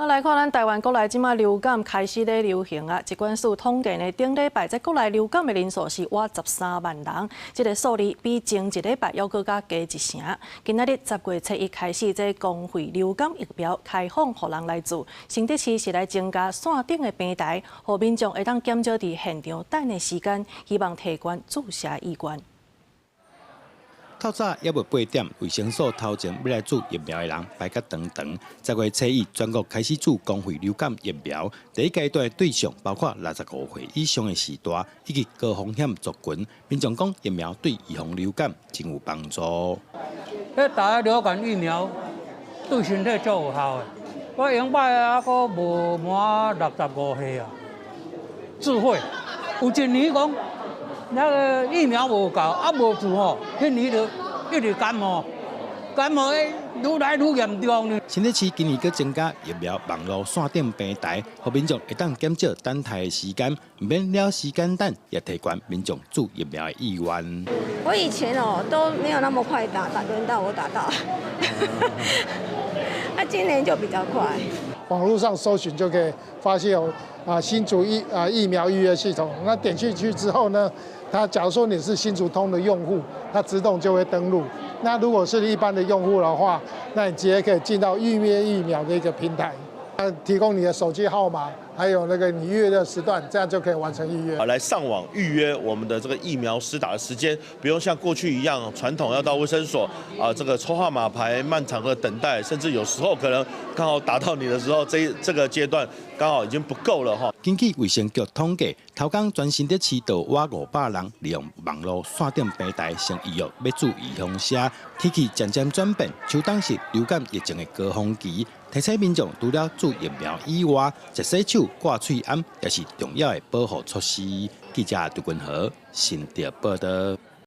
来看咱台湾国内即马流感开始咧流行啊！疾管署统计呢，顶礼拜在国内流感的人数是约13万人，这个数字比前一礼拜又搁加一成。今仔日10月初1开始，这公费流感疫苗开放，互人来做。新德市是来增加线顶的平台，互民众会当减少伫现场等的时间，希望提高注射意愿。 透早还无8点，卫生所头前要来注疫苗的人排甲长长。10月初1，全国开始注公费流感疫苗，第一阶段的对象包括65岁以上的时代以及高风险族群。民众讲疫苗对预防流感真有帮助。打流感疫苗对身体最有效的。我用摆还阁无满65岁啊，智慧有一年讲。 那个疫苗无够，无做吼，迄年就一直感冒，愈来愈严重呢。新德市今年佮增加疫苗网络线顶平台，互民众会当减少等待的时间，唔免了时间等，也提高民众注疫苗的意愿。我以前都没有那么快打轮到我打到，那今年就比较快。网络上搜寻就可以发现有新竹疫苗预约系统，那点进去之后呢？ 它假如说你是新竹通的用户，它自动就会登录。那如果是一般的用户的话，那你直接可以进到预约疫苗的一个平台，提供你的手机号码，还有那个你预约的时段，这样就可以完成预约。来上网预约我们的这个疫苗施打的时间，不用像过去一样传统要到卫生所这个抽号码牌漫长的等待，甚至有时候可能刚好打到你的时候，这个阶段刚好已经不够了哈。 根据卫生局统计，头天全新德市就约500人利用网络线顶平台，先预约要注预防针。天气渐渐转变，秋冬是流感疫情的高峰期，提醒民众除了注疫苗以外，洗洗手、挂嘴罨也是重要的保护措施。记者杜君和新德报道。